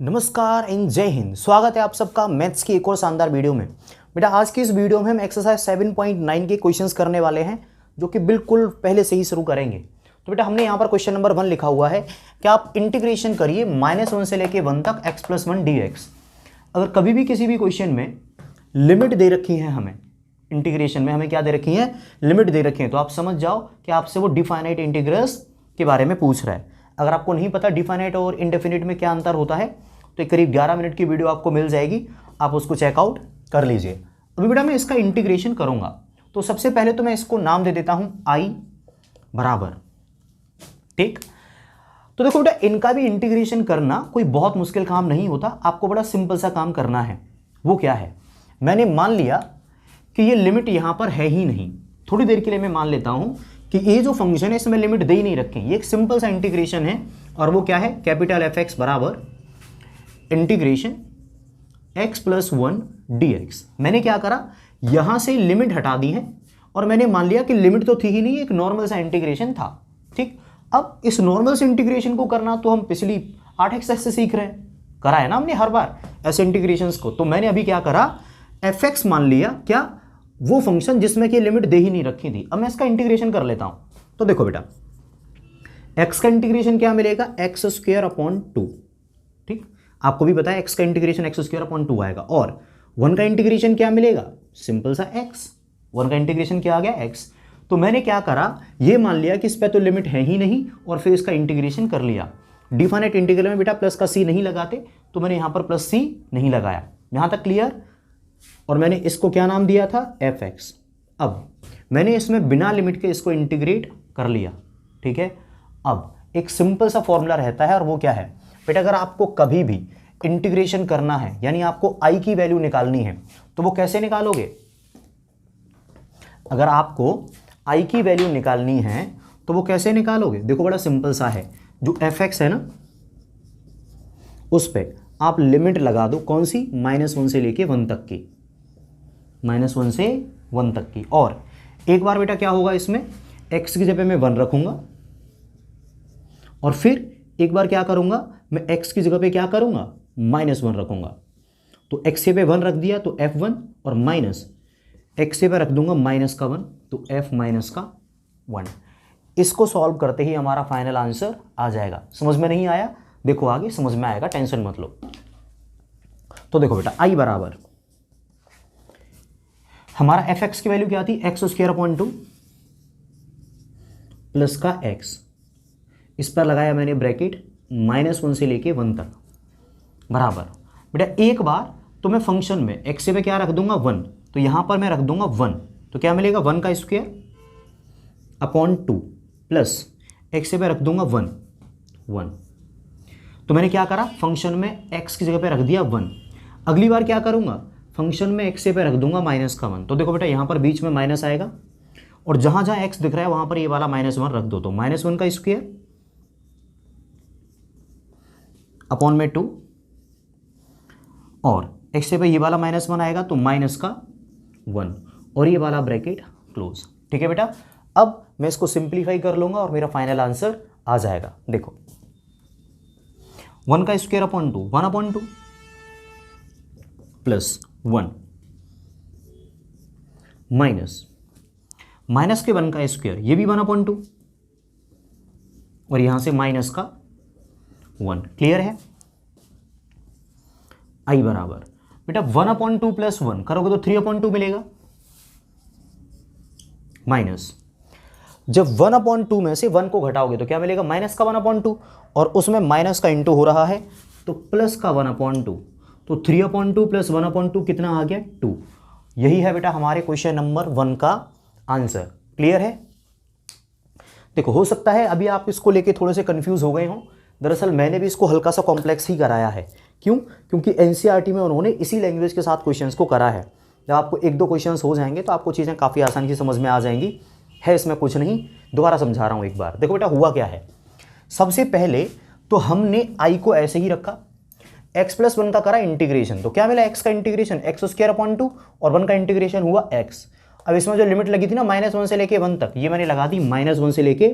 नमस्कार एंड जय हिंद। स्वागत है आप सबका मैथ्स की एक और शानदार वीडियो में। बेटा आज की इस वीडियो में हम एक्सरसाइज 7.9 के क्वेश्चंस करने वाले हैं जो कि बिल्कुल पहले से ही शुरू करेंगे। तो बेटा हमने यहाँ पर क्वेश्चन नंबर 1 लिखा हुआ है कि आप इंटीग्रेशन करिए -1 से लेके 1 तक x+1 dx। अगर कभी भी किसी भी क्वेश्चन में लिमिट दे रखी है, हमें इंटीग्रेशन में हमें क्या दे रखी है, लिमिट दे रखी है, तो आप समझ जाओ कि आपसे वो डिफाइनाइट इंटीग्रल्स के बारे में पूछ रहा है। अगर आपको नहीं पता डिफाइनाइट और इंडेफिनिट में क्या अंतर होता है तो एक करीब 11 मिनट की वीडियो आपको मिल जाएगी, आप उसको चेकआउट कर लीजिए। अभी बेटा मैं इसका इंटीग्रेशन करूंगा तो सबसे पहले तो मैं इसको नाम दे देता हूं i बराबर, ठीक। तो देखो बेटा इनका भी इंटीग्रेशन करना कोई बहुत मुश्किल काम नहीं होता, आपको बड़ा सिंपल सा काम करना है। वो क्या है, मैंने मान लिया कि ये लिमिट यहां पर है ही नहीं, थोड़ी देर के लिए मैं मान लेता हूं कि ये जो फंक्शन है इसमें लिमिट दे ही नहीं रखें, ये एक सिंपल सा इंटीग्रेशन है। और वो क्या है, कैपिटल fx बराबर इंटीग्रेशन x+1 dx। मैंने क्या करा, यहां से लिमिट हटा दी है और मैंने मान लिया कि लिमिट तो थी ही नहीं, एक नॉर्मल सा इंटीग्रेशन था, ठीक। अब इस नॉर्मल से इंटीग्रेशन को करना तो हम पिछली 8 एक्सरसाइज से सीख रहे हैं, करा है ना हमने हर बार ऐसे इंटीग्रेशंस को। तो मैंने अभी क्या करा, fx मान लिया, क्या वो फंक्शन जिसमें कि लिमिट दे ही नहीं रखी थी। अब मैं इसका इंटीग्रेशन कर लेता हूं। तो देखो बेटा x का इंटीग्रेशन क्या मिलेगा, x²/2, ठीक। आपको भी पता है x का इंटीग्रेशन x²/2 आएगा। और 1 का इंटीग्रेशन क्या मिलेगा, सिंपल सा x, 1 का इंटीग्रेशन क्या आ गया, x। तो मैंने क्या करा, ये मान लिया कि इस पे तो लिमिट है ही नहीं और फिर इसका इंटीग्रेशन कर लिया। डिफाइनाइट इंटीग्रल में बेटा प्लस का c नहीं लगाते, तो मैंने यहां पर प्लस c नहीं लगाया। यहां तक क्लियर। और मैंने इसको क्या नाम दिया था, fx। अब मैंने इसमें बिना लिमिट के इसको इंटीग्रेट कर लिया, ठीक है। अब एक सिंपल सा फॉर्मूला रहता है और वो क्या है बेटा, अगर आपको कभी भी इंटीग्रेशन करना है यानी आपको i की वैल्यू निकालनी है तो वो कैसे निकालोगे। अगर आपको i की वैल्यू निकालनी है तो वो कैसे निकालोगे, देखो बड़ा सिंपल सा है। जो fx है ना उस पे आप लिमिट लगा दो, कौन सी, -1 से लेके 1 तक की, -1 से 1 तक की। और एक बार बेटा क्या होगा, इसमें x की जगह मैं 1 रखूंगा और फिर एक बार क्या करूंगा, मैं x की जगह पे क्या करूंगा, -1 रखूंगा। तो x पे 1 रख दिया तो f1 और माइनस x पे रख दूंगा -1 तो f -1। इसको सॉल्व करते ही हमारा फाइनल आंसर आ जाएगा। समझ में नहीं आया, देखो आगे समझ में आएगा, टेंशन मत लो। तो देखो बेटा i बराबर हमारा fx की वैल्यू क्या थी, x²/2 प्लस का x, इस पर लगाया मैंने ब्रैकेट -1 से लेके 1 तक बराबर। बेटा एक बार तो मैं फंक्शन में x पे क्या रख दूंगा, 1, तो यहां पर मैं रख दूंगा 1, तो क्या मिलेगा 1/2 प्लस x पे रख दूंगा 1। तो मैंने क्या करा, फंक्शन में x की जगह पे रख दिया 1। अगली बार क्या करूंगा, फंक्शन में x पे रख दूंगा -1। तो देखो बेटा यहां पर बीच में माइनस आएगा और जहां जहां x दिख रहा है वहां पर ये वाला -1 रख दो, तो -1² अपॉन में 2 और x पे ये वाला -1 आएगा तो -1 और ये वाला ब्रैकेट क्लोज, ठीक है बेटा। अब मैं इसको सिंप्लीफाई कर लूंगा और मेरा फाइनल आंसर आ जाएगा। देखो 1²/2 1/2 प्लस 1 माइनस के 1² ये भी 1/2 और यहां से -1। क्लियर है। i बराबर बेटा 1/2 प्लस 1 करोगे तो 3/2 मिलेगा, माइनस जब 1/2 में से 1 को घटाओगे तो क्या मिलेगा, -1/2 और उसमें माइनस का इंटू हो रहा है तो प्लस का 1/2, तो 3/2 प्लस 1/2 कितना आ गया, 2। यही है बेटा हमारे क्वेश्चन नंबर 1 का आंसर। क्लियर है। देखो हो सकता है अभी आप इसको लेके थोड़े से कंफ्यूज हो गए हो, दरअसल मैंने भी इसको हल्का सा कॉम्प्लेक्स ही कराया है। क्यों, क्योंकि एनसीईआरटी में उन्होंने इसी लैंग्वेज के साथ क्वेश्चंस को करा है। जब आपको 1-2 क्वेश्चंस हो जाएंगे तो आपको चीज़ें काफ़ी आसानी से समझ में आ जाएंगी, है इसमें कुछ नहीं। दोबारा समझा रहा हूँ एक बार। देखो बेटा हुआ क्या है, सबसे पहले तो हमने i को ऐसे ही रखा, x+1 का करा इंटीग्रेशन, तो क्या मिला, x का इंटीग्रेशन x²/2 और 1 का इंटीग्रेशन हुआ x। अब इसमें जो लिमिट लगी थी ना -1 से लेके 1 तक, ये मैंने लगा दी -1 से लेके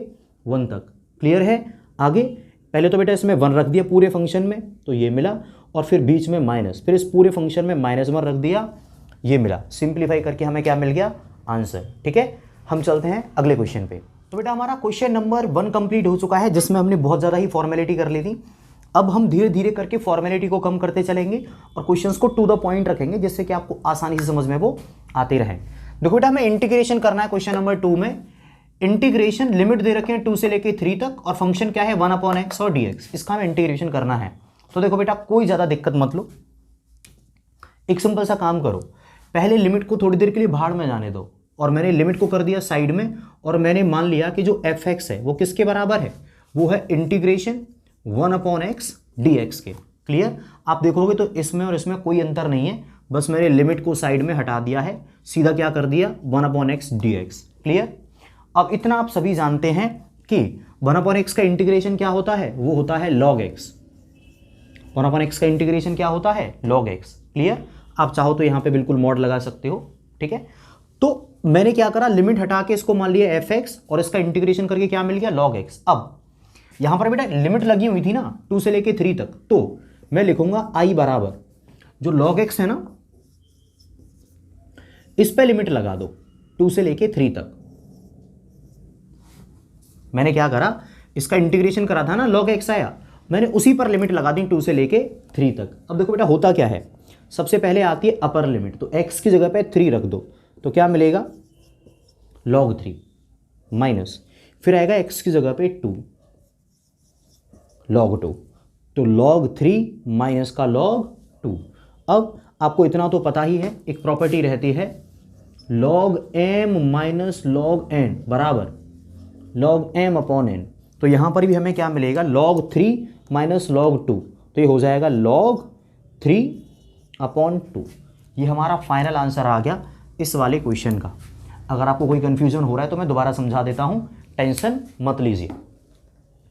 1 तक। क्लियर है। आगे पहले तो बेटा इसमें 1 रख दिया पूरे फंक्शन में तो ये मिला, और फिर बीच में माइनस, फिर इस पूरे फंक्शन में -1 रख दिया, ये मिला। सिंप्लीफाई करके हमें क्या मिल गया? आंसर। ठीक है, हम चलते हैं अगले क्वेश्चन पे। तो बेटा हमारा क्वेश्चन नंबर 1 कंप्लीट हो चुका है, जिसमें हमने बहुत ज़्यादा ही फॉर्मेलिटी कर ली थी। अब हम धीरे धीरे करके फॉर्मेलिटी को कम करते चलेंगे और क्वेश्चंस को टू द पॉइंट रखेंगे, जिससे कि आपको आसानी से समझ में वो आते रहें। देखो बेटा हमें इंटीग्रेशन करना है क्वेश्चन नंबर 2 में। इंटीग्रेशन लिमिट दे रखे हैं 2 से लेके 3 तक, और फंक्शन क्या है 1/x और dx, इसका हमें इंटीग्रेशन करना है। तो देखो बेटा कोई ज़्यादा दिक्कत मत लो, एक सिंपल सा काम करो, पहले लिमिट को थोड़ी देर के लिए भाड़ में जाने दो, और मैंने लिमिट को कर दिया साइड में, और मैंने मान लिया कि जो fx है वो किसके बराबर है? वो है इंटीग्रेशन 1/x dx के। क्लियर? आप देखोगे तो इसमें और इसमें कोई अंतर नहीं है, बस मैंने लिमिट को साइड में हटा दिया है, सीधा क्या कर दिया 1/x dx। क्लियर? अब इतना आप सभी जानते हैं कि 1/x का इंटीग्रेशन क्या होता है? वो होता है log x। 1/x का इंटीग्रेशन क्या होता है? log x। क्लियर? आप चाहो तो यहां पे बिल्कुल मॉड लगा सकते हो। ठीक है, तो मैंने क्या करा, लिमिट हटा के इसको मान लिया fx, और इसका इंटीग्रेशन करके क्या मिल गया? log x। अब यहां पर बेटा लिमिट लगी हुई थी ना 2 से लेके 3 तक, तो मैं लिखूंगा i बराबर जो log x है ना, इस पे लिमिट लगा दो 2 से लेके 3 तक। मैंने क्या करा, इसका इंटीग्रेशन करा था ना, log x आया, मैंने उसी पर लिमिट लगा दी 2 से लेके 3 तक। अब देखो बेटा होता क्या है, सबसे पहले आती है अपर लिमिट, तो x की जगह पे 3 रख दो, तो क्या मिलेगा log 3 माइनस, फिर आएगा x की जगह पे 2 log 2, तो log 3 माइनस का log 2। अब आपको इतना तो पता ही है, एक प्रॉपर्टी रहती है log m minus log n बराबर log m अपॉन n। तो यहां पर भी हमें क्या मिलेगा? log 3 माइनस log 2, तो ये हो जाएगा log 3/2। ये हमारा फाइनल आंसर आ गया इस वाले क्वेश्चन का। अगर आपको कोई कंफ्यूजन हो रहा है तो मैं दोबारा समझा देता हूं, टेंशन मत लीजिए।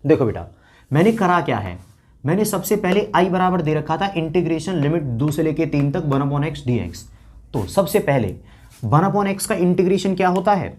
देखो बेटा मैंने करा क्या है, मैंने सबसे पहले i बराबर दे रखा था इंटीग्रेशन लिमिट 2 से लेके 3 तक 1/x dx। तो सबसे पहले 1/x का इंटीग्रेशन क्या होता है?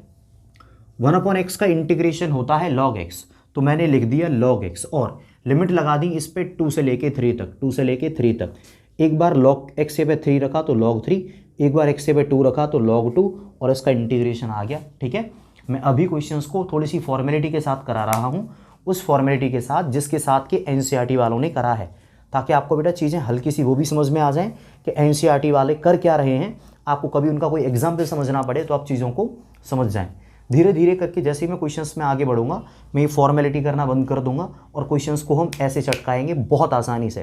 1/x का इंटीग्रेशन होता है log x, तो मैंने लिख दिया log x, और लिमिट लगा दी इस पे 2 से लेके 3 तक, 2 से लेके 3 तक। एक बार log x पे 3 रखा तो log 3, एक बार x पे 2 रखा तो log 2, और इसका इंटीग्रेशन आ गया। ठीक है, मैं अभी क्वेश्चंस को थोड़ी सी फॉर्मेलिटी के साथ करा रहा हूँ, उस फॉर्मेलिटी के साथ जिसके साथ कि एनसीईआरटी वालों ने करा है, ताकि आपको बेटा चीज़ें हल्की सी वो भी समझ में आ जाएं कि एनसीईआरटी वाले कर क्या रहे हैं। आपको कभी उनका कोई एग्जाम्पल समझना पड़े तो आप चीज़ों को समझ जाएं। धीरे धीरे करके जैसे ही मैं क्वेश्चंस में आगे बढ़ूंगा, मैं ये फॉर्मेलिटी करना बंद कर दूंगा, और क्वेश्चंस को हम ऐसे चटकाएंगे बहुत आसानी से,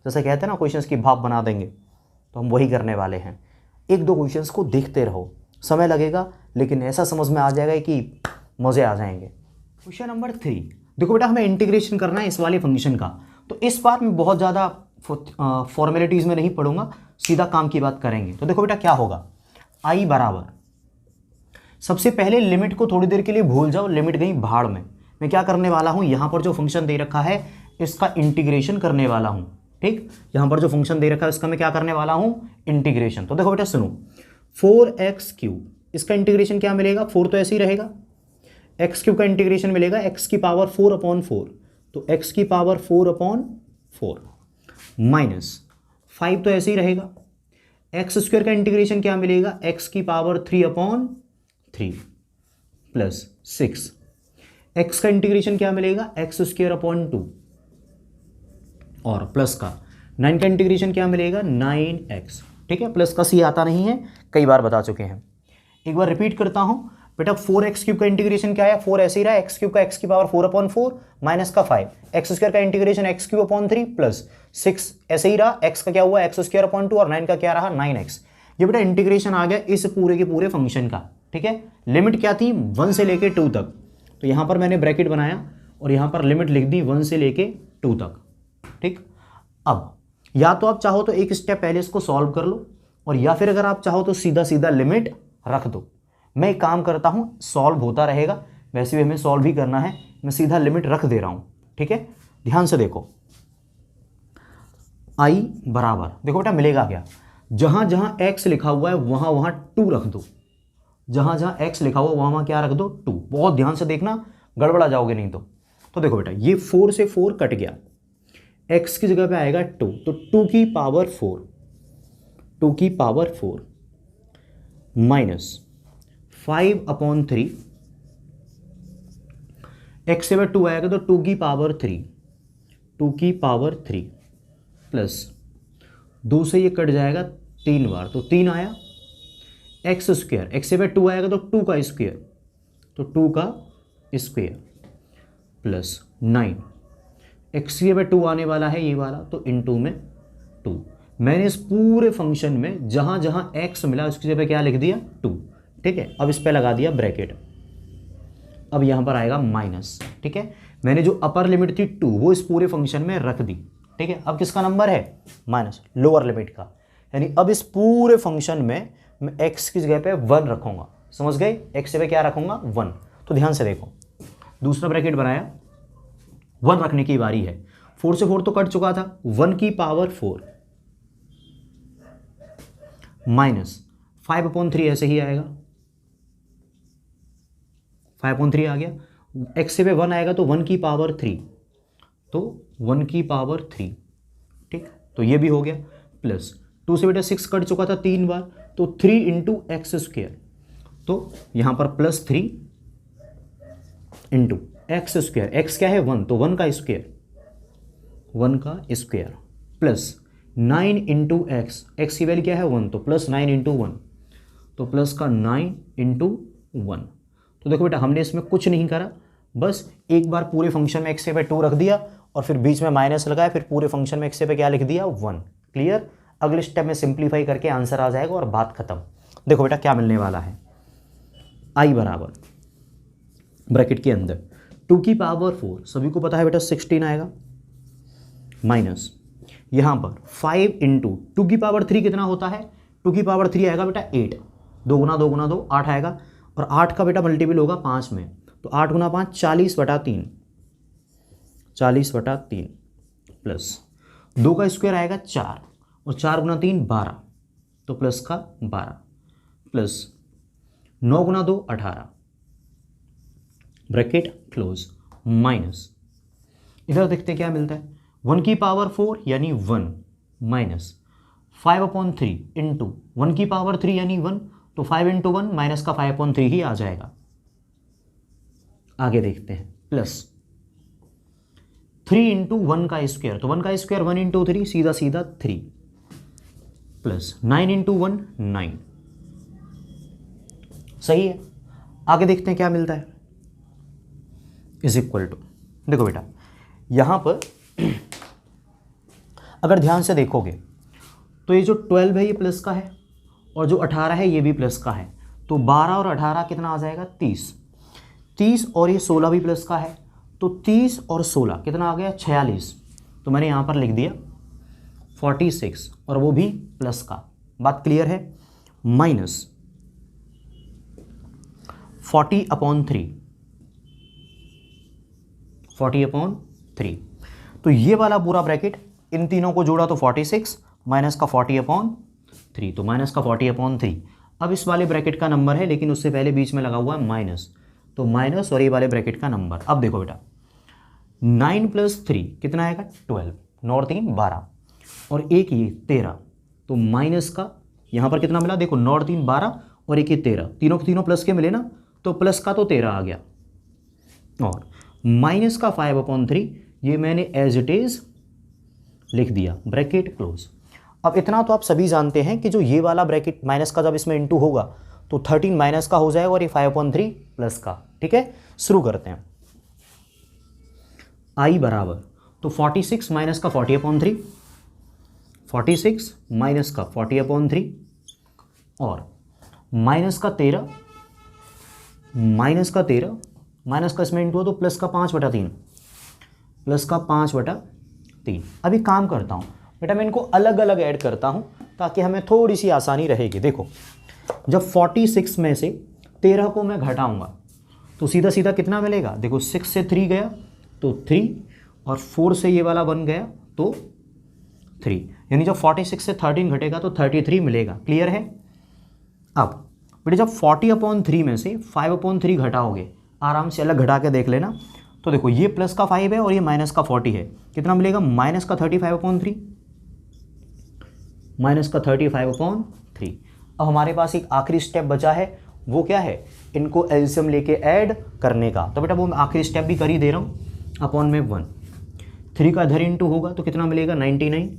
जैसे कहते हैं ना क्वेश्चंस की भाप बना देंगे, तो हम वही करने वाले हैं। 1-2 क्वेश्चंस को देखते रहो, समय लगेगा लेकिन ऐसा समझ में आ जाएगा कि मज़े आ जाएंगे। क्वेश्चन नंबर 3, देखो बेटा हमें इंटीग्रेशन करना है इस वाले फंक्शन का। तो इस बार मैं बहुत ज़्यादा फॉर्मेलिटीज़ में नहीं पढ़ूंगा, सीधा काम की बात करेंगे। तो देखो बेटा क्या होगा, i बराबर, सबसे पहले लिमिट को थोड़ी देर के लिए भूल जाओ, लिमिट गई भाड़ में। मैं क्या करने वाला हूँ, यहाँ पर जो फंक्शन दे रखा है इसका इंटीग्रेशन करने वाला हूँ। ठीक, यहाँ पर जो फंक्शन दे रखा है इसका मैं क्या करने वाला हूँ, इंटीग्रेशन। तो देखो बेटा सुनो, 4x3, इसका इंटीग्रेशन क्या मिलेगा, 4 तो ऐसे ही रहेगा, x3 का इंटीग्रेशन मिलेगा x की पावर 4/4, तो x की पावर 4/4 माइनस 5 तो ऐसे ही रहेगा, x² का इंटीग्रेशन क्या मिलेगा, x की पावर 3/3 प्लस 6, x का इंटीग्रेशन क्या मिलेगा, x²/2, और प्लस का 9 का इंटीग्रेशन क्या मिलेगा, 9x। ठीक है, प्लस का सी आता नहीं है, कई बार बता चुके हैं। एक बार रिपीट करता हूं बेटा, 4x³ का इंटीग्रेशन क्या है, 4 ऐसे ही रहा, x³ का x की पावर 4/4 माइनस का 5, x² का इंटीग्रेशन x³ प्लस 6 ऐसे ही रहा, x का क्या हुआ x²/2, और 9 का क्या रहा 9x। ये बेटा इंटीग्रेशन आ गया इस पूरे के पूरे फंक्शन का। ठीक है, लिमिट क्या थी 1 से लेके 2 तक, तो यहां पर मैंने ब्रैकेट बनाया और यहां पर लिमिट लिख दी 1 से लेके 2 तक। ठीक, अब या तो आप चाहो तो एक स्टेप पहले इसको सॉल्व कर लो, और या फिर अगर आप चाहो तो सीधा सीधा लिमिट रख दो। मैं एक काम करता हूं, सॉल्व होता रहेगा, वैसे भी हमें सॉल्व ही करना है, मैं सीधा लिमिट रख दे रहा हूं। ठीक है, ध्यान से देखो, i बराबर, देखो बेटा मिलेगा क्या, जहां जहां x लिखा हुआ है वहां वहां 2 रख दो, जहां जहां x लिखा हुआ वहां वहां क्या रख दो 2। बहुत ध्यान से देखना, गड़बड़ा जाओगे नहीं तो तो देखो बेटा ये 4 से 4 कट गया, x की जगह पे आएगा 2, तो 2 की पावर 4 माइनस 5/3, x से 2 आएगा तो 2 की पावर 3 प्लस 2 से ये कट जाएगा 3 बार, तो 3 आया, एक्स स्क्वायर, एक्स से 2 आएगा तो 2 का स्क्वायर, तो 2 का स्क्वायर प्लस 9, एक्स की 2 आने वाला है ये वाला, तो इनटू में 2। मैंने इस पूरे फंक्शन में जहाँ जहाँ x मिला उसकी जगह क्या लिख दिया 2, ठीक है। अब इस पे लगा दिया ब्रैकेट, अब यहाँ पर आएगा माइनस, ठीक है। मैंने जो अपर लिमिट थी 2 वो इस पूरे फंक्शन में रख दी, ठीक है। अब किसका नंबर है माइनस, लोअर लिमिट का, यानी अब इस पूरे फंक्शन में मैं x की जगह पे 1 रखूँगा, समझ गए, x से क्या रखूँगा 1। तो ध्यान से देखो, दूसरा ब्रैकेट बनाया, 1 रखने की बारी है, 4 से 4 तो कट चुका था, 1 की पावर 4 माइनस 5/3 ऐसे ही आएगा, 5/3 आ गया, x से 1 आएगा तो 1 की पावर 3, तो 1 की पावर 3, ठीक, तो ये भी हो गया, प्लस 2 से 6 कट चुका था 3 बार, तो 3 इंटू एक्स स्क्वायर, तो यहाँ पर plus 3 into x square, x क्या है 1, तो 1 का square plus 9 into x, x की वैल्यू क्या है 1, तो प्लस 9 इंटू 1, तो प्लस का 9 इंटू 1। तो देखो बेटा हमने इसमें कुछ नहीं करा, बस एक बार पूरे फंक्शन में x से 2 रख दिया और फिर बीच में माइनस लगाया, फिर पूरे फंक्शन में x से क्या लिख दिया 1। क्लियर। अगले स्टेप में सिंप्लीफाई करके आंसर आ जाएगा और बात खत्म। देखो बेटा क्या मिलने वाला है, i बराबर ब्रैकेट के अंदर 2 की पावर 4, सभी को पता है बेटा 16 आएगा, माइनस यहाँ पर 5 इंटू 2 की पावर 3 कितना होता है, 2 की पावर 3 आएगा बेटा 8, 2 गुना 2 गुना 2 8 आएगा, और 8 का बेटा मल्टीपल होगा 5 में, तो 8 गुना 5 40/3, 40/3 प्लस 2 का स्क्वायर आएगा 4, और 4 गुना 3 12, तो प्लस का 12 प्लस 9 गुना 2 18, ब्रैकेट क्लोज, माइनस इधर देखते क्या मिलता है, 1 की पावर 4 यानी 1 माइनस 5/3 इंटू 1 की पावर 3 यानी 1, तो 5 इंटू 1 माइनस का 5/3 ही आ जाएगा। आगे देखते हैं, प्लस 3 इंटू 1 का स्क्वायर, तो 1 का स्क्वायर 1 इंटू 3 सीधा सीधा 3, प्लस 9 इंटू 1 9, सही है। आगे देखते हैं क्या मिलता है, इज इक्वल टू, देखो बेटा यहां पर अगर ध्यान से देखोगे तो ये जो 12 है ये प्लस का है, और जो 18 है ये भी प्लस का है, तो 12 और 18 कितना आ जाएगा 30, 30 और ये 16 भी प्लस का है, तो 30 और 16 कितना आ गया 46, तो मैंने यहाँ पर लिख दिया 46 और वो भी प्लस का। बात क्लियर है। माइनस 40/3, 40/3, तो ये वाला पूरा ब्रैकेट इन तीनों को जोड़ा तो 46 माइनस का 40/3, तो माइनस का 40/3। अब इस वाले ब्रैकेट का नंबर है, लेकिन उससे पहले बीच में लगा हुआ है माइनस, तो माइनस और ये वाले ब्रैकेट का नंबर। अब देखो बेटा 9 + 3 कितना आएगा 12, 9 और 3 12, और एक ये 13, तो माइनस का यहाँ पर कितना मिला, देखो 9 और 3 12 और एक ये 13, तीनों के तीनों प्लस के मिले ना, तो प्लस का तो 13 आ गया, और माइनस का 5/3 ये मैंने एज इट इज लिख दिया, ब्रैकेट क्लोज। अब इतना तो आप सभी जानते हैं कि जो ये वाला ब्रैकेट माइनस का जब इसमें इंटू होगा तो 13 माइनस का हो जाएगा और ये 5/3 प्लस का। ठीक है, शुरू करते हैं। आई बराबर, तो 46 माइनस का 40/3, 46 माइनस का 40/3 और माइनस का 13, माइनस का 13, माइनस का इसमें इंटू हो तो प्लस का 5/3, प्लस का 5/3। अभी काम करता हूँ बेटा, मैं इनको अलग अलग ऐड करता हूँ ताकि हमें थोड़ी सी आसानी रहेगी। देखो जब 46 में से 13 को मैं घटाऊंगा तो सीधा सीधा कितना मिलेगा, देखो 6 से 3 गया तो 3, और 4 से ये वाला 1 गया तो 3, यानी जब 46 से 13 घटेगा तो 33 मिलेगा। क्लियर है। अब बेटा जब 40/3 में से 5/3 घटाओगे, आराम से अलग घटा के देख लेना, तो देखो ये प्लस का 5 है और ये माइनस का 40 है, कितना मिलेगा माइनस का 35/3, माइनस का 35/3। अब हमारे पास एक आखिरी स्टेप बचा है, वो क्या है, इनको एलसीएम लेके ऐड करने का। तो बेटा वो मैं आखिरी स्टेप भी कर ही दे रहा हूँ, अपॉन में 1, 3 का इधर इंटू होगा तो कितना मिलेगा 99,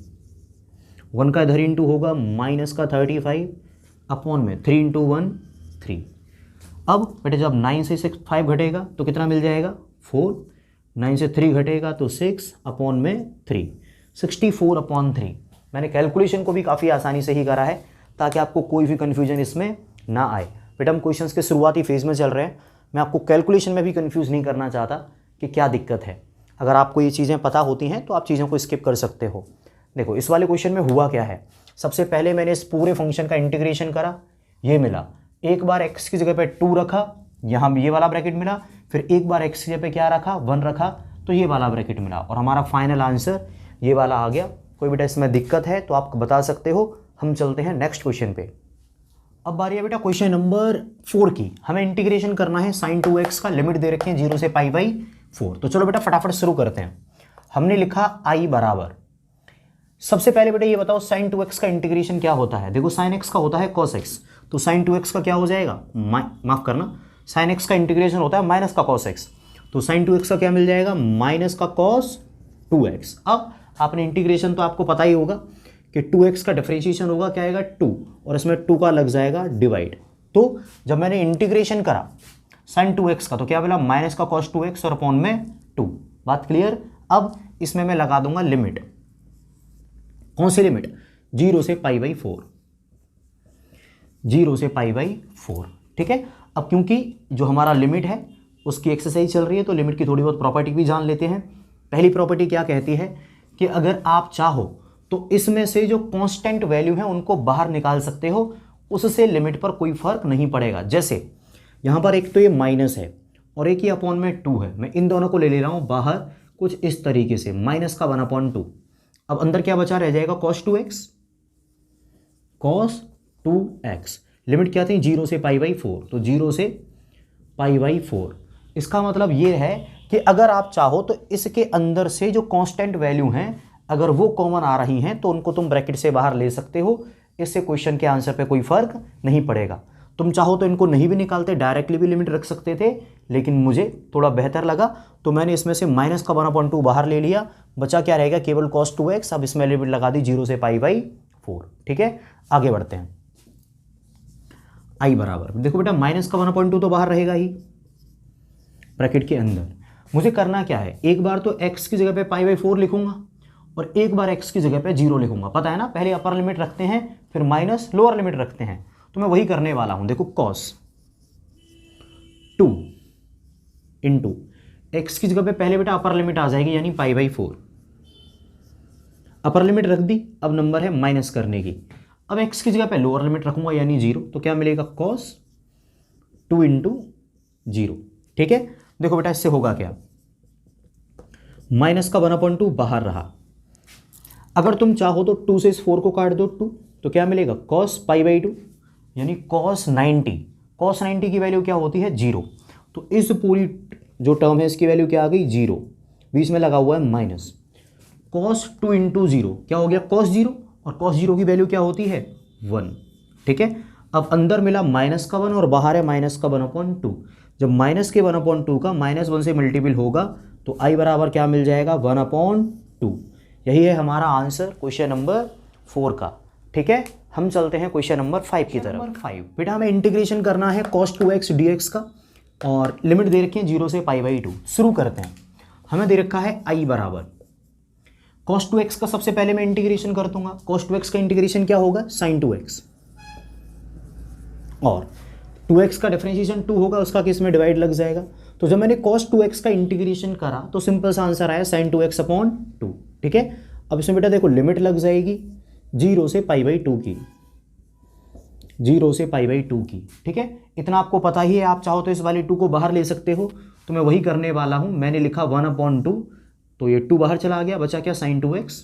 1 का इधर इंटू होगा माइनस का 35, अपॉन में 3 × 1 3। अब बेटे जब 9 से 5 घटेगा तो कितना मिल जाएगा 4, 9 से 3 घटेगा तो 6, अपॉन में 3, 64/3। मैंने कैलकुलेशन को भी काफ़ी आसानी से ही करा है ताकि आपको कोई भी कन्फ्यूजन इसमें ना आए। बेटा हम क्वेश्चंस के शुरुआती फेज में चल रहे हैं, मैं आपको कैलकुलेशन में भी कंफ्यूज नहीं करना चाहता कि क्या दिक्कत है। अगर आपको ये चीज़ें पता होती हैं तो आप चीज़ों को स्किप कर सकते हो। देखो इस वाले क्वेश्चन में हुआ क्या है, सबसे पहले मैंने इस पूरे फंक्शन का इंटीग्रेशन करा, ये मिला, एक बार x की जगह पे 2 रखा, यहाँ ये वाला ब्रैकेट मिला, फिर एक बार x की जगह पे क्या रखा 1 रखा, तो ये वाला ब्रैकेट मिला, और हमारा फाइनल आंसर ये वाला आ गया। कोई बेटा इसमें दिक्कत है तो आप बता सकते हो। हम चलते हैं नेक्स्ट क्वेश्चन पे। अब बारी है बेटा क्वेश्चन नंबर 4 की। हमें इंटीग्रेशन करना है sin 2x का, लिमिट दे रखे हैं 0 से π/4। तो चलो बेटा फटाफट शुरू करते हैं। हमने लिखा i बराबर, सबसे पहले बेटा ये बताओ sin 2x का इंटीग्रेशन क्या होता है। देखो sin x का होता है cos x, तो sin 2x का क्या हो जाएगा, माफ करना, sin x का इंटीग्रेशन होता है माइनस का cos x, तो sin 2x का क्या मिल जाएगा माइनस का cos 2x। अब आपने इंटीग्रेशन तो आपको पता ही होगा कि 2x का डिफरेंशिएशन होगा क्या आएगा 2, और इसमें 2 का लग जाएगा डिवाइड। तो जब मैंने इंटीग्रेशन करा sin 2x का तो क्या मिला माइनस का cos 2x और अपॉन में 2। बात क्लियर। अब इसमें मैं लगा दूंगा लिमिट, कौन सी लिमिट, 0 से π/4, 0 से π/4। ठीक है। अब क्योंकि जो हमारा लिमिट है उसकी एक्सरसाइज चल रही है तो लिमिट की थोड़ी बहुत प्रॉपर्टी भी जान लेते हैं। पहली प्रॉपर्टी क्या कहती है कि अगर आप चाहो तो इसमें से जो कांस्टेंट वैल्यू है उनको बाहर निकाल सकते हो, उससे लिमिट पर कोई फर्क नहीं पड़ेगा। जैसे यहाँ पर एक तो ये माइनस है और एक ही अपॉन में 2 है, मैं इन दोनों को ले रहा हूँ बाहर कुछ इस तरीके से, माइनस का 1/2। अब अंदर क्या बचा रह जाएगा cos 2x, cos 2x। Limit क्या थी 0 से π/4, तो 0 से π/4। इसका मतलब ये है कि अगर आप चाहो तो इसके अंदर से जो कांस्टेंट वैल्यू हैं अगर वो कॉमन आ रही हैं तो उनको तुम ब्रैकेट से बाहर ले सकते हो, इससे क्वेश्चन के आंसर पे कोई फर्क नहीं पड़ेगा। तुम चाहो तो इनको नहीं भी निकालते, डायरेक्टली भी लिमिट रख सकते थे, लेकिन मुझे थोड़ा बेहतर लगा तो मैंने इसमें से माइनस का 1/2 बाहर ले लिया, बचा क्या रहेगा केवल cos 2x। अब इसमें लिमिट लगा दी 0 से π/4। ठीक है, आगे बढ़ते हैं। i बराबर, देखो बेटा माइनस का 1/2 तो बाहर रहेगा ही ब्रैकेट के अंदर। मुझे करना क्या है, एक बार तो x की जगह पे π/4 लिखूंगा और एक बार x की जगह पे 0 लिखूंगा। पता है ना, पहले अपर लिमिट रखते हैं फिर माइनस लोअर लिमिट रखते हैं, तो मैं वही करने वाला हूं। देखो cos 2 इंटू x की जगह पे पहले बेटा अपर लिमिट आ जाएगी यानी π/4, अपर लिमिट रख दी। अब नंबर है माइनस करने की, अब x की जगह पे लोअर लिमिट रखूंगा यानी 0, तो क्या मिलेगा cos 2 इंटू 0। ठीक है, देखो बेटा इससे होगा क्या, माइनस का 1/2 बाहर रहा। अगर तुम चाहो तो 2 से इस 4 को काट दो 2, तो क्या मिलेगा cos π/2 यानी cos 90। cos 90 की वैल्यू क्या होती है 0, तो इस पूरी जो टर्म है इसकी वैल्यू क्या आ गई 0, बीच में लगा हुआ है माइनस। cos 2 इंटू 0 क्या हो गया cos 0, और cos 0 की वैल्यू क्या होती है 1। ठीक है, अब अंदर मिला माइनस का 1 और बाहर है माइनस का 1/2। जब माइनस के 1/2 का -1 से मल्टीपल होगा तो i बराबर क्या मिल जाएगा 1/2। यही है हमारा आंसर क्वेश्चन नंबर 4 का। ठीक है, हम चलते हैं क्वेश्चन नंबर 5 की तरफ। नंबर 5 बेटा हमें इंटीग्रेशन करना है cos 2x dx का, और लिमिट दे रखी है 0 से π/2। शुरू करते हैं। हमें दे रखा है i बराबर cos 2x का, सबसे पहले मैं इंटीग्रेशन कर दूंगा। cos 2x का इंटीग्रेशन क्या होगा sin 2x, और 2x का डिफरेंशिएशन 2 होगा, उसका केस में डिवाइड लग जाएगा। तो जब मैंने cos 2x का इंटीग्रेशन करा तो सिंपल सा आंसर आया sin 2x/2। ठीक है, अब इसमें बेटा देखो लिमिट लग जाएगी 0 से π/2 की, 0 से π/2 की। ठीक है, इतना आपको पता ही है, आप चाहो तो इस वाली 2 को बाहर ले सकते हो, तो मैं वही करने वाला हूं। मैंने लिखा 1/2, तो ये 2 बाहर चला गया, बचा क्या sin 2x,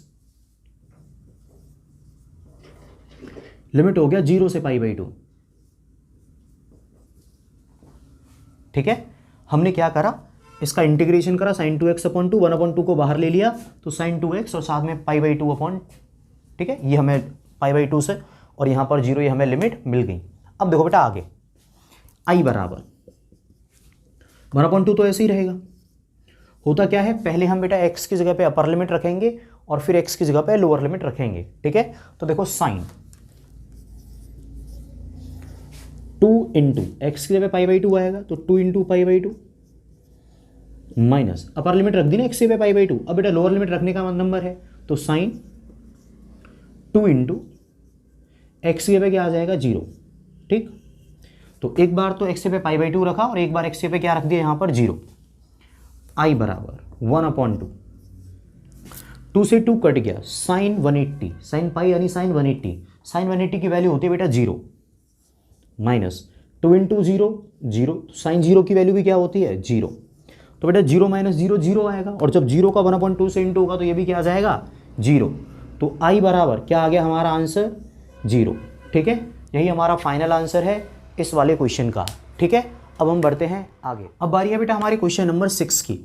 लिमिट हो गया 0 से π/2। ठीक है, हमने क्या करा इसका इंटीग्रेशन करा sin 2x अपॉन 2, 1/2 को बाहर ले लिया तो sin 2x और साथ में π/2 अपॉन, ठीक है, ये हमें π/2 से, और यहाँ पर 0, ये हमें लिमिट मिल गई। अब देखो बेटा आगे, i बराबर 1/2 तो ऐसे ही रहेगा। होता क्या है, पहले हम बेटा x की जगह पे अपर लिमिट रखेंगे और फिर x की जगह पे लोअर लिमिट रखेंगे, ठीक है। तो देखो sin 2 इंटू एक्स की जगह π/2 आएगा तो 2 इंटू π/2 माइनस अपर लिमिट रख दी ना x की जगह π/2। अब बेटा लोअर लिमिट रखने का नंबर है तो sin 2 इंटू एक्स की जगह क्या आ जाएगा 0, ठीक। तो एक बार तो x की जगह π/2 रखा और एक बार x की जगह क्या रख दिया यहाँ पर 0। i बराबर 1/2, 2 से 2 कट गया, sin 180, sin पाई यानी sin 180, sin 180 की वैल्यू होती है बेटा 0 माइनस 2 इंटू 0, 0, साइन 0 की वैल्यू भी क्या होती है 0। तो बेटा 0 माइनस 0 0 आएगा, और जब 0 का 1/2 से इंटू होगा तो ये भी क्या आ जाएगा 0। तो i बराबर क्या आ गया हमारा आंसर 0, ठीक है। यही हमारा फाइनल आंसर है इस वाले क्वेश्चन का, ठीक है। अब हम बढ़ते हैं आगे। अब बारी है बेटा हमारे क्वेश्चन नंबर 6 की।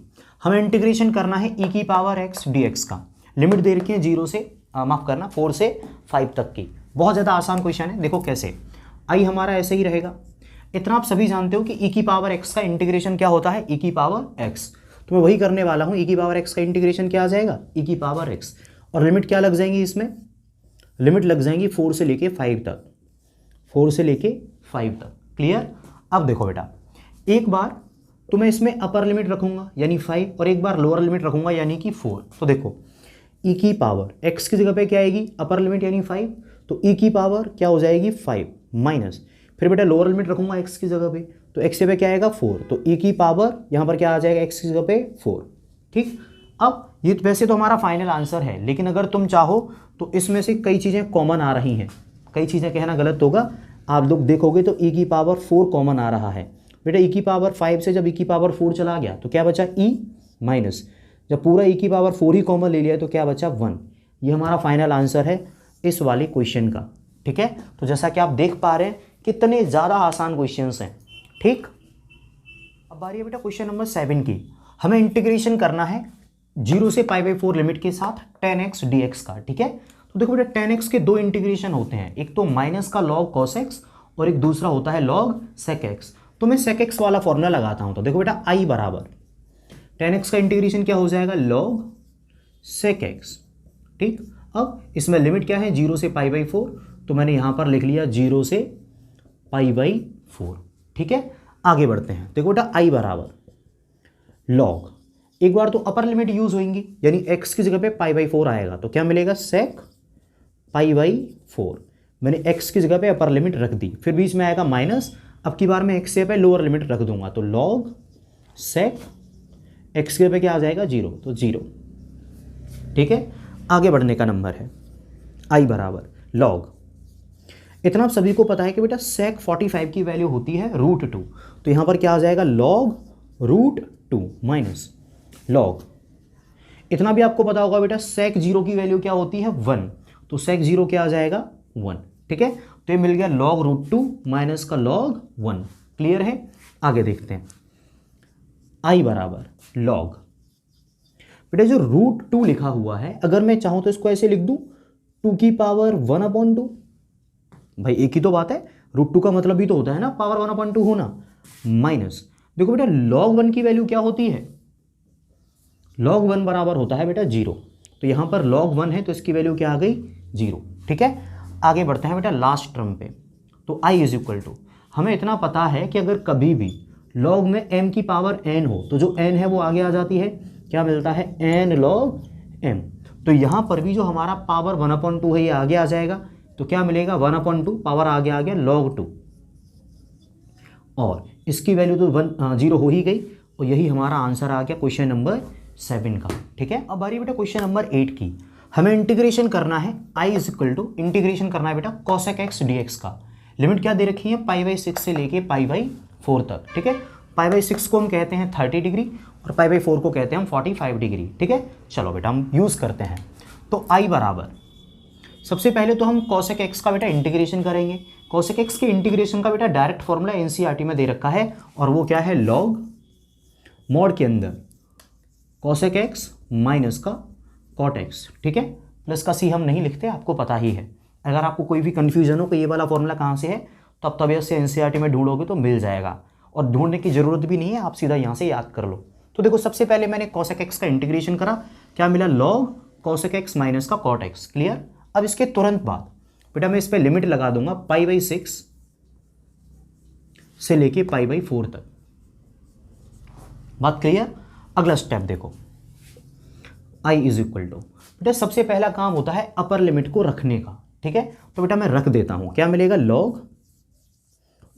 हमें इंटीग्रेशन करना है e की पावर x dx का। लिमिट दे रखी है 0 से माफ करना 4 से 5 तक की। बहुत ज़्यादा आसान क्वेश्चन है, देखो कैसे। i हमारा ऐसे ही रहेगा। इतना आप सभी जानते हो कि e की पावर x का इंटीग्रेशन क्या होता है, e की पावर x। तो मैं वही करने वाला हूँ, e की पावर x का इंटीग्रेशन क्या आ जाएगा, e की पावर x। और लिमिट क्या लग जाएंगी इसमें, लिमिट लग जाएंगी 4 से लेके 5 तक, 4 से लेके 5 तक। क्लियर। अब देखो बेटा, एक बार तो मैं इसमें अपर लिमिट रखूंगा यानी 5, और एक बार लोअर लिमिट रखूंगा यानी कि 4। तो देखो e की पावर x की जगह पे क्या आएगी, अपर लिमिट यानी 5, तो e की पावर क्या हो जाएगी 5 माइनस, फिर बेटा लोअर लिमिट रखूंगा x की जगह पे, तो x पे क्या आएगा 4, तो e की पावर यहाँ पर क्या आ जाएगा x की जगह पे 4, ठीक। अब ये वैसे तो हमारा फाइनल आंसर है, लेकिन अगर तुम चाहो तो इसमें से कई चीज़ें कॉमन आ रही हैं। कई चीज़ें कहना गलत होगा, आप लोग देखोगे तो e की पावर 4 कॉमन आ रहा है। बेटा e की पावर 5 से जब e की पावर 4 चला गया तो क्या बचा e माइनस, जब पूरा e की पावर 4 ही कॉमन ले लिया तो क्या बचा 1। ये हमारा फाइनल आंसर है इस वाले क्वेश्चन का, ठीक है। तो जैसा कि आप देख पा रहे हैं कितने ज़्यादा आसान क्वेश्चंस हैं, ठीक। अब बारी है बेटा क्वेश्चन नंबर 7 की। हमें इंटीग्रेशन करना है 0 से π/4 लिमिट के साथ tan x dx का, ठीक है। तो देखो बेटा tan x के दो इंटीग्रेशन होते हैं, एक तो माइनस का log cos x और एक दूसरा होता है log sec x। तो मैं sec x वाला फॉर्मूला लगाता हूं। तो देखो बेटा i बराबर tan x का इंटीग्रेशन क्या हो जाएगा log sec x, ठीक। अब इसमें लिमिट क्या है 0 से π/4, तो मैंने यहां पर लिख लिया 0 से π/4, ठीक है। आगे बढ़ते हैं। देखो बेटा i बराबर log, एक बार तो अपर लिमिट यूज होंगी यानी x की जगह पे π/4 आएगा, तो क्या मिलेगा sec π/4। मैंने x की जगह पे अपर लिमिट रख दी, फिर बीच में आएगा माइनस, अब की बार मैं x से पे लोअर लिमिट रख दूंगा, तो log sec x के पे क्या आ जाएगा 0, तो 0, ठीक है। आगे बढ़ने का नंबर है i बराबर log, इतना आप सभी को पता है कि बेटा sec 45 की वैल्यू होती है √2, तो यहां पर क्या आ जाएगा log √2 माइनस log, इतना भी आपको पता होगा बेटा sec 0 की वैल्यू क्या होती है 1, तो sec 0 क्या आ जाएगा 1, ठीक है। तो ये मिल गया log √2 माइनस का log 1। क्लियर है। आगे देखते हैं i बराबर log, बेटा जो √2 लिखा हुआ है अगर मैं चाहूं तो इसको ऐसे लिख दूं 2 की पावर 1/2। भाई एक ही तो बात है, √2 का मतलब भी तो होता है ना पावर 1/2 होना, माइनस देखो बेटा log 1 की वैल्यू क्या होती है, log 1 बराबर होता है बेटा 0, तो यहां पर log 1 है तो इसकी वैल्यू क्या आ गई 0, ठीक है। आगे बढ़ते हैं बेटा लास्ट टर्म पे। तो i इज इक्वल टू, हमें इतना पता है कि अगर कभी भी log में m की पावर n हो तो जो n है वो आगे आ जाती है, क्या मिलता है n log m। तो यहां पर भी जो हमारा पावर 1/2 है ये आगे आ जाएगा, तो क्या मिलेगा 1/2 पावर आगे आ गया log 2, और इसकी वैल्यू तो 0 हो ही गई, और यही हमारा आंसर आ गया क्वेश्चन नंबर 7 का, ठीक है। अब बारी बेटा क्वेश्चन नंबर 8 की। हमें इंटीग्रेशन करना है i is equal to, integration करना है बेटा cosec x dx का। लिमिट क्या दे रखी है π/6 से लेके π/4 तक, ठीक है। π/6 को हम कहते हैं 30 डिग्री और π/4 को कहते हैं हम 45 डिग्री, ठीक है। चलो बेटा हम यूज करते हैं। तो i बराबर, सबसे पहले तो हम cosec x का बेटा इंटीग्रेशन करेंगे। cosec x के इंटीग्रेशन का बेटा डायरेक्ट फॉर्मूला एनसीईआरटी में दे रखा है, और वो क्या है log मॉड के अंदर कॉसेक एक्स माइनस का कॉट एक्स, ठीक है। प्लस का सी हम नहीं लिखते, आपको पता ही है। अगर आपको कोई भी कन्फ्यूजन हो कि ये वाला फॉर्मूला कहाँ से है, तो आप तब से एनसीईआरटी में ढूंढोगे तो मिल जाएगा, और ढूंढने की ज़रूरत भी नहीं है, आप सीधा यहाँ से याद कर लो। तो देखो सबसे पहले मैंने कॉसेक एक्स का इंटीग्रेशन करा, क्या मिला, लॉग कॉसेक एक्स माइनस का कॉट एक्स, क्लियर। अब इसके तुरंत बाद बेटा मैं इस पर लिमिट लगा दूंगा π/6 से लेके π/4 तक, बात क्लियर। अगला स्टेप देखो, i इज इक्वल टू, बेटा सबसे पहला काम होता है अपर लिमिट को रखने का, ठीक है। तो बेटा मैं रख देता हूं, क्या मिलेगा, लॉग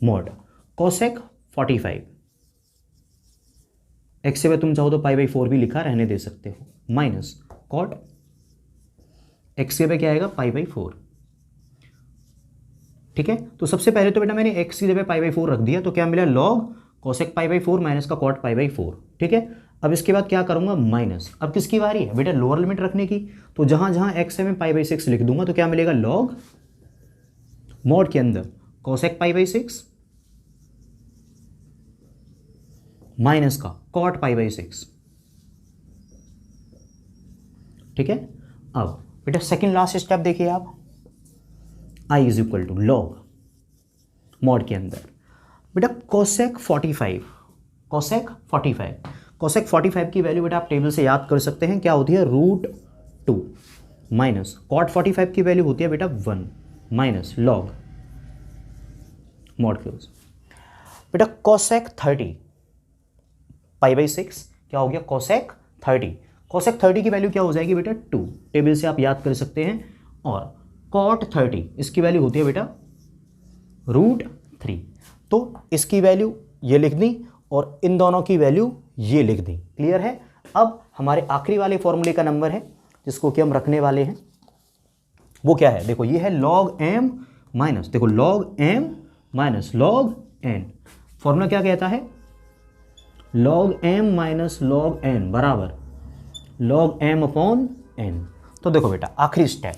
मॉड कॉसेक 45 एक्स से तुम चाहो तो π/4 भी लिखा रहने दे सकते हो, माइनस कॉट एक्स से क्या आएगा, π/4, ठीक है। तो सबसे पहले तो बेटा मैंने एक्स की जगह π/4 रख दिया, तो क्या मिला, लॉग कॉसेक π/4 माइनस का कॉट π/4, ठीक है। अब इसके बाद क्या करूंगा, माइनस, अब किसकी बारी है बेटा, लोअर लिमिट रखने की। तो जहां जहां एक्स है मैं π/6 लिख दूंगा, तो क्या मिलेगा, लॉग मॉड के अंदर कॉसेक π/6 माइनस का कॉट π/6, ठीक है। अब बेटा सेकंड लास्ट स्टेप देखिए आप, i is equal to log mod के अंदर बेटा कॉसेक 45, कॉसेक 45 की वैल्यू बेटा आप टेबल से याद कर सकते हैं, क्या होती है, √2 माइनस कॉट 45 की वैल्यू होती है बेटा 1 माइनस लॉग मॉड क्लोज। बेटा कॉसेक 30 π/6 क्या हो गया, कॉसेक 30, कॉसेक 30 की वैल्यू क्या हो जाएगी बेटा 2, टेबल से आप याद कर सकते हैं। और कॉट 30 इसकी वैल्यू होती है बेटा √3, तो इसकी वैल्यू ये लिख दी और इन दोनों की वैल्यू ये लिख दी, क्लियर है। अब हमारे आखिरी वाले फॉर्मूले का नंबर है जिसको कि हम रखने वाले हैं, वो क्या है, देखो ये है log m माइनस, देखो log m minus log n, formula क्या कहता है, log m minus log n बराबर log m अपॉन n। तो देखो बेटा आखिरी स्टेप,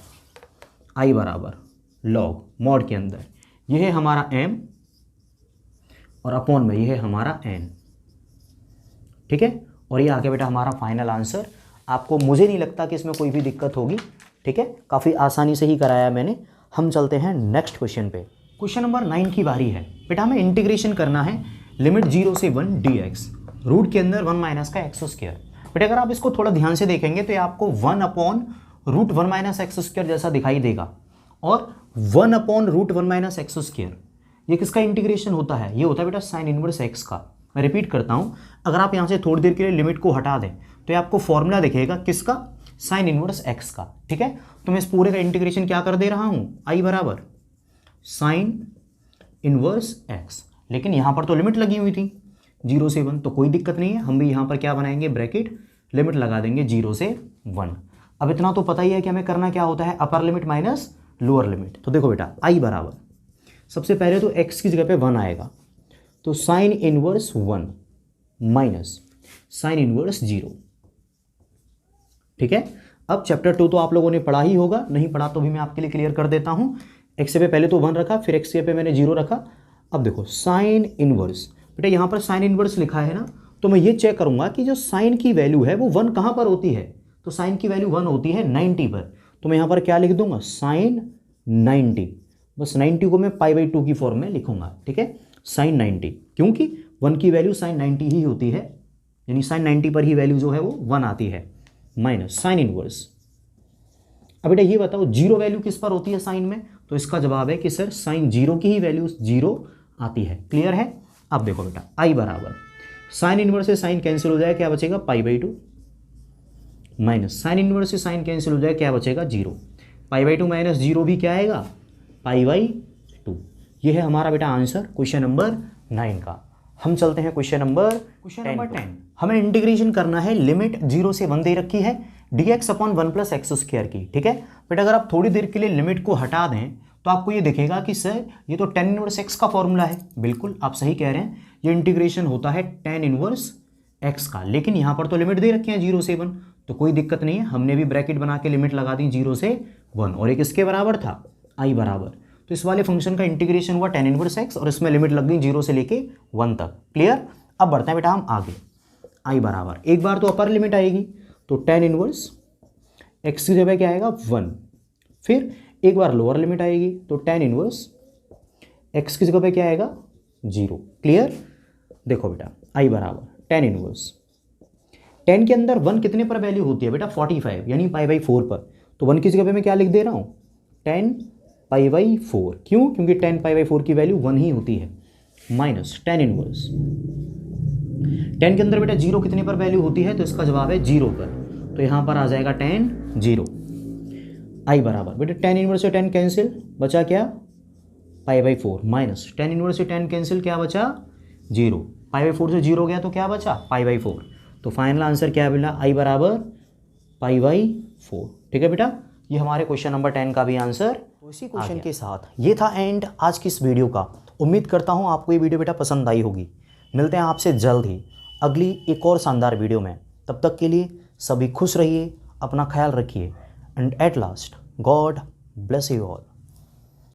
i बराबर log मॉड के अंदर ये है हमारा m और अपॉन में ये है हमारा n, ठीक है। और ये आ गया बेटा हमारा फाइनल आंसर। आपको, मुझे नहीं लगता कि इसमें कोई भी दिक्कत होगी, ठीक है, काफ़ी आसानी से ही कराया मैंने। हम चलते हैं नेक्स्ट क्वेश्चन पे। क्वेश्चन नंबर 9 की बारी है बेटा, हमें इंटीग्रेशन करना है लिमिट 0 से 1 dx, रूट के अंदर 1 माइनस का एक्स स्क्वायर। बेटा अगर आप इसको थोड़ा ध्यान से देखेंगे तो ये आपको 1 अपॉन √1 माइनस एक्स स्क्वायर जैसा दिखाई देगा, और 1 अपॉन √1 माइनस एक्स स्क्वायर ये किसका इंटीग्रेशन होता है, ये होता है बेटा साइन इनवर्स एक्स का। मैं रिपीट करता हूँ, अगर आप यहाँ से थोड़ी देर के लिए लिमिट को हटा दें तो ये आपको फॉर्मूला दिखेगा किसका, साइन इनवर्स एक्स का, ठीक है। तो मैं इस पूरे का इंटीग्रेशन क्या कर दे रहा हूँ, i बराबर साइन इनवर्स एक्स, लेकिन यहाँ पर तो लिमिट लगी हुई थी 0 से 1, तो कोई दिक्कत नहीं है, हम भी यहाँ पर क्या बनाएंगे, ब्रैकेट लिमिट लगा देंगे 0 से 1। अब इतना तो पता ही है कि हमें करना क्या होता है, upper limit minus lower limit. तो देखो बेटा i बराबर, सबसे पहले तो x की जगह पे 1 आएगा, तो sine inverse 1 minus sine inverse 0, ठीक है। अब चैप्टर 2 तो आप लोगों ने पढ़ा ही होगा, नहीं पढ़ा तो भी मैं आपके लिए क्लियर कर देता हूँ। x पे पहले तो 1 रखा, फिर x पे मैंने 0 रखा। अब देखो साइन इनवर्स, बेटा यहाँ पर साइन इनवर्स लिखा है ना, तो मैं ये चेक करूँगा कि जो साइन की वैल्यू है वो 1 कहाँ पर होती है, तो साइन की वैल्यू 1 होती है 90 पर, तो मैं यहाँ पर क्या लिख दूंगा, साइन 90, बस 90 को मैं π/2 की फॉर्म में लिखूंगा, ठीक है, साइन 90, क्योंकि 1 की वैल्यू साइन 90 ही होती है, यानी साइन 90 पर ही वैल्यू जो है वो 1 आती है, माइनस साइन इनवर्स। अब बेटा ये बताओ 0 वैल्यू किस पर होती है साइन में, तो इसका जवाब है कि सर साइन 0 की ही वैल्यू 0 आती है, क्लियर है। अब देखो बेटा i बराबर साइन इनवर्स से साइन कैंसिल हो जाए, क्या बचेगा π/2, माइनस साइन इनवर्स से साइन कैंसिल हो जाए, क्या बचेगा 0, π/2 माइनस 0 भी क्या आएगा, π/2। ये है हमारा बेटा आंसर क्वेश्चन नंबर 9 का। हम चलते हैं क्वेश्चन नंबर 10। हमें इंटीग्रेशन करना है लिमिट 0 से 1 दे रखी है dx upon 1 plus x square की, ठीक है। बट अगर आप थोड़ी देर के लिए लिमिट को हटा दें तो आपको ये दिखेगा कि सर ये तो tan इनवर्स x का फॉर्मूला है। बिल्कुल आप सही कह रहे हैं, ये इंटीग्रेशन होता है tan इनवर्स x का, लेकिन यहाँ पर तो लिमिट दे रखी है 0 से 1, तो कोई दिक्कत नहीं है, हमने भी ब्रैकेट बना के लिमिट लगा दी 0 से 1, और एक इसके बराबर था i बराबर, तो इस वाले फंक्शन का इंटीग्रेशन हुआ tan इनवर्स x और इसमें लिमिट लग गई 0 से लेके 1 तक, क्लियर। अब बढ़ते हैं बेटा हम आगे। आई बराबर, एक बार तो अपर लिमिट आएगी तो टेन इनवर्स एक्स की जगह क्या आएगा 1, फिर एक बार लोअर लिमिट आएगी तो टेन इनवर्स एक्स की जगह पे क्या आएगा 0। क्लियर? देखो बेटा आई बराबर टेन इनवर्स 10 के अंदर 1 कितने पर वैल्यू होती है बेटा 45, यानी पाई बाई 4 पर, तो 1 की जगह पे मैं क्या लिख दे रहा हूँ 10 पाई बाई 4। क्यों? क्योंकि 10 पाई बाई 4 की वैल्यू 1 ही होती है, माइनस टेन इनवर्स 10 के अंदर बेटा 0 कितने पर वैल्यू होती है, तो इसका जवाब है 0 पर, तो यहाँ पर आ जाएगा 10 0। आई बराबर बेटा 10 इनवर्स से 10 कैंसिल, बचा क्या पाई बाई 4, माइनस 10 इनवर्स से 10 कैंसिल, क्या बचा 0, पाई बाई 4 से 0 गया तो क्या बचा पाई बाई 4, तो फाइनल आंसर क्या है बेटा आई बराबर पाई बाई 4। ठीक है बेटा, ये हमारे क्वेश्चन नंबर 10 का भी आंसर। तो इसी क्वेश्चन के साथ ये था एंड आज की इस वीडियो का। उम्मीद करता हूँ आपको ये वीडियो बेटा पसंद आई होगी। मिलते हैं आपसे जल्द ही अगली एक और शानदार वीडियो में। तब तक के लिए सभी खुश रहिए, अपना ख्याल रखिए and at last God bless you all.